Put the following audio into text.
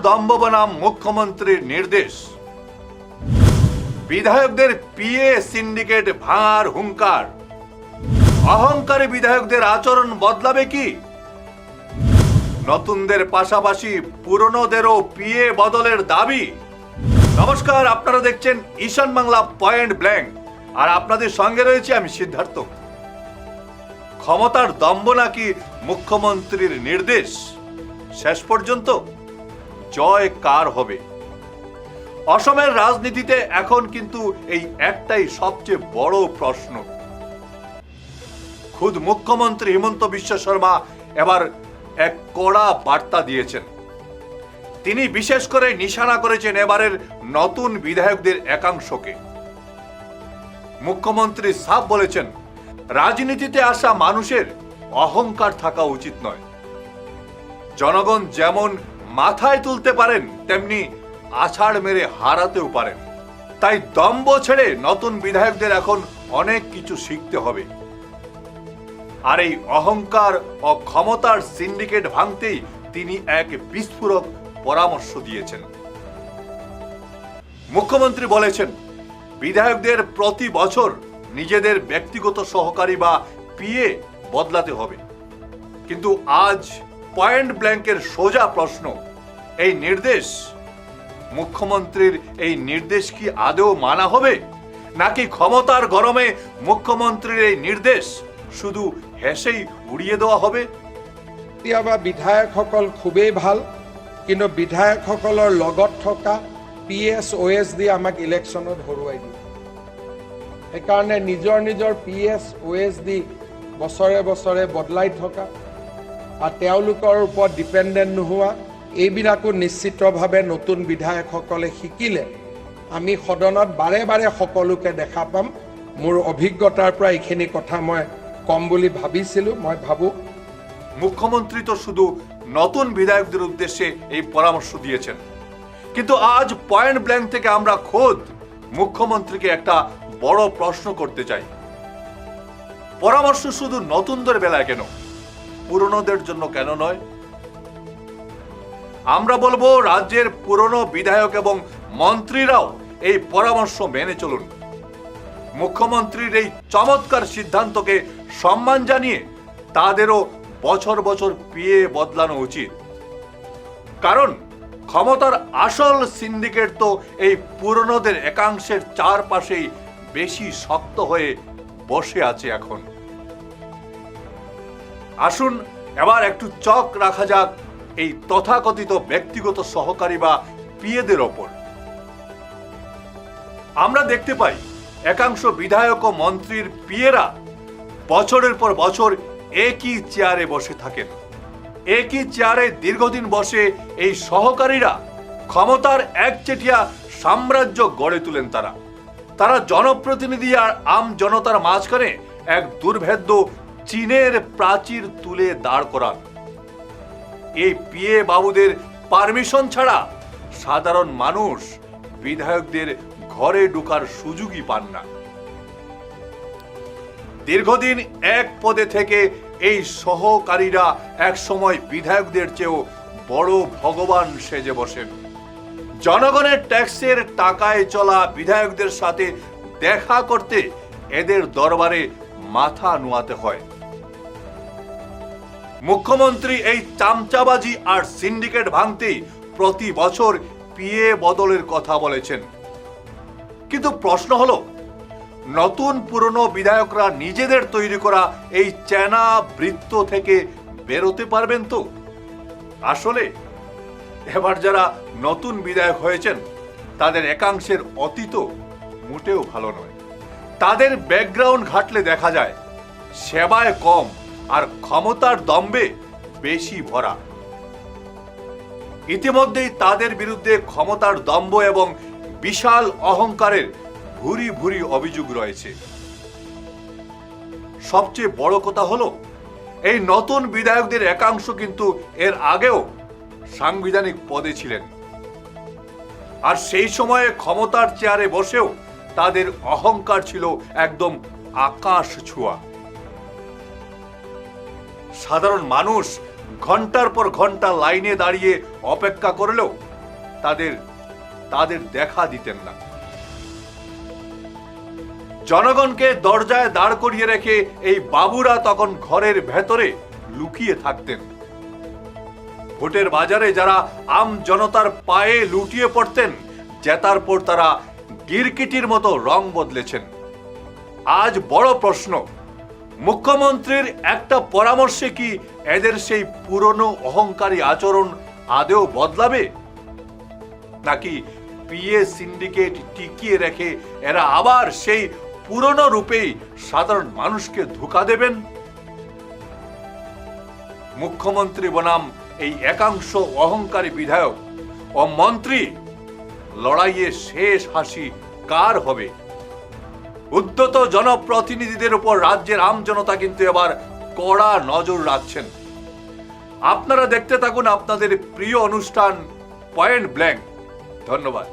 দম্ভ বনাম মুখ্যমন্ত্রীর নির্দেশ। বিধায়কদের পিএ সিন্ডিকেট ভাঙার হুঙ্কার। অহংকারী বিধায়কদের আচরণ বদলাবে কি? নতুনদের পাশাপাশি পুরনোদেরও পিএ বদলের দাবি। নমস্কার, আপনারা দেখছেন ঈশান বাংলা পয়েন্ট ব্ল্যাঙ্ক, আর আপনাদের সঙ্গে রয়েছে আমি সিদ্ধার্থ। ক্ষমতার দম্ভ নাকি মুখ্যমন্ত্রীর নির্দেশ? শেষ পর্যন্ত জয় কার হবে? অসমের রাজনীতিতে এখন কিন্তু এই একটাই সবচেয়ে বড় প্রশ্ন। খুদ মুখ্যমন্ত্রী হিমন্ত বিশ্ব শর্মা এবার এক কড়া বার্তা দিয়েছেন। তিনি বিশেষ করে নিশানা করেছেন এবারের নতুন বিধায়কদের একাংশকে। মুখ্যমন্ত্রী সাফ বলেছেন, রাজনীতিতে আসা মানুষের অহংকার থাকা উচিত নয়। জনগণ যেমন মাথায় তুলতে পারেন, তেমনি আছাড় মেরে হারাতেও পারেন। তাই দম্ভ ছেড়ে নতুন বিধায়কদের এখন অনেক কিছু শিখতে হবে। আর এই অহংকার ও ক্ষমতার সিন্ডিকেট ভাঙতেই তিনি এক বিস্ফোরক পরামর্শ দিয়েছেন। মুখ্যমন্ত্রী বলেছেন, বিধায়কদের প্রতি বছর নিজেদের ব্যক্তিগত সহকারী বা পিএ বদলাতে হবে। কিন্তু আজ পয়েন্ট ব্ল্যাঙ্কের সোজা প্রশ্ন, এই নির্দেশ, মুখ্যমন্ত্রীর এই নির্দেশ কি আদৌ মানা হবে, নাকি ক্ষমতার গরমে মুখ্যমন্ত্রীর এই নির্দেশ শুধু হেসেই উড়িয়ে দেওয়া হবে? কেতিয়াবা বিধায়কসকল খুবেই ভাল, কিন্তু বিধায়কসকলৰ লগত থকা পিএছ OS দি আমাক ইলেকশ্যনত হৰুৱাই দিয়ে। সেইকাৰণে নিজৰ নিজৰ পিএছ OS দি বছৰে বছৰে বদলাই থকা আৰু তেওঁলোকৰ ওপৰত ডিপেণ্ডেণ্ট নোহোৱা, এইবিলাকো নিশ্চিতভাৱে নতুন বিধায়কসকলে শিকিলে আমি সদনত বাৰে বাৰে সকলোকে দেখা পাম। মোৰ অভিজ্ঞতাৰ পৰা এইখিনি কথা মই কম বুলি ভাবিছিলোঁ, মই ভাবোঁ। মুখ্যমন্ত্রী তো শুধু নতুন বিধায়কদের উদ্দেশ্যে এই পরামর্শ দিয়েছেন, কিন্তু আজ পয়েন্ট ব্ল্যাঙ্ক থেকে আমরা খোদ মুখ্যমন্ত্রীকে একটা বড় প্রশ্ন করতে চাই। পরামর্শ শুধু নতুনদের বেলায় কেন, পুরনোদের জন্য কেন নয়? আমরা বলবো, রাজ্যের পুরনো বিধায়ক এবং মন্ত্রীরাও এই পরামর্শ মেনে চলুন। মুখ্যমন্ত্রীর এই চমৎকার সিদ্ধান্তকে সম্মান জানিয়ে তাদেরও বছর বছর পিএ বদলানো উচিত। কারণ ক্ষমতার আসল সিন্ডিকেট তো এই পুরনোদের একাংশের চারপাশেই বেশি শক্ত হয়ে বসে আছে এখন। আসুন এবার একটু চোখ রাখা যাক এই তথাকথিত ব্যক্তিগত সহকারী বা পিএদের ওপর। আমরা দেখতে পাই একাংশ বিধায়ক ও মন্ত্রীর পিএরা বছরের পর বছর একই চেয়ারে বসে থাকেন। একই চেয়ারে দীর্ঘদিন বসে এই সহকারীরা ক্ষমতার একচেটিয়া সাম্রাজ্য গড়ে তোলেন। তারা জনপ্রতিনিধি আর আম জনতার মাঝখানে এক দুর্ভেদ্য চীনের প্রাচীর তুলে দাঁড় করান। এই পিএ বাবুদের পারমিশন ছাড়া সাধারণ মানুষ বিধায়কদের ঘরে ঢোকার সুযোগই পান না। দীর্ঘদিন এক পদে থেকে এই সহকারীরা একসময় বিধায়কদের চেয়েও বড় ভগবান সেজে বসেন। জনগণের ট্যাক্সের টাকায় চলা বিধায়কদের সাথে দেখা করতে এদের দরবারে মাথা নোয়াতে হয়। মুখ্যমন্ত্রী এই চামচাবাজি আর সিন্ডিকেট ভাঙতেই প্রতি বছর পিএ বদলের কথা বলেছেন। কিন্তু প্রশ্ন হলো, নতুন পুরনো বিধায়করা নিজেদের তৈরি করা এই চেনা বৃত্ত থেকে বেরোতে পারবেন তো? আসলে এবার যারা নতুন বিধায়ক হয়েছেন তাদের একাংশের অতীত মোটেও ভালো নয়। তাদের ব্যাকগ্রাউন্ড ঘাটলে দেখা যায় সেবায় কম আর ক্ষমতার দম্ভে বেশি ভরা। ইতিমধ্যেই তাদের বিরুদ্ধে ক্ষমতার দম্ভ এবং বিশাল অহংকারের ভুরি ভুরি অভিযোগ রয়েছে। সবচেয়ে বড় কথা হলো, এই নতুন বিধায়কদের একাংশ কিন্তু এর আগেও সাংবিধানিক পদে ছিলেন, আর সেই সময়ে ক্ষমতার চেয়ারে বসেও তাদের অহংকার ছিল একদম আকাশ ছোঁয়া। সাধারণ মানুষ ঘন্টার পর ঘন্টা লাইনে দাঁড়িয়ে অপেক্ষা করলেও তাদের দেখা দিতেন না। জনগণকে দরজায় দাঁড় করিয়ে রেখে এই বাবুরা তখন ঘরের ভেতরে লুকিয়ে থাকতেন। ভোটের বাজারে যারা আম জনতার পায়ে লুটিয়ে পড়তেন, জেতার পর তারা গিরকিটির মতো রং বদলেছেন। আজ বড় প্রশ্ন, মুখ্যমন্ত্রীর একটা পরামর্শে কি এদের সেই পুরনো অহংকারী আচরণ আদেও বদলাবে, নাকি পিএ সিন্ডিকেট টিকিয়ে রেখে এরা আবার সেই পুরনো রূপেই সাধারণ মানুষকে ধোঁকা দেবেন? মুখ্যমন্ত্রী বনাম এই একাংশ অহংকারী বিধায়ক ও মন্ত্রী লড়াইয়ে শেষ হাসি কার হবে? উদ্ধত জনপ্রতিনিধিদের উপর রাজ্যের আমজনতা কিন্তু এবার কড়া নজর রাখছেন। আপনারা দেখতে থাকুন আপনাদের প্রিয় অনুষ্ঠান পয়েন্ট ব্ল্যাঙ্ক। ধন্যবাদ।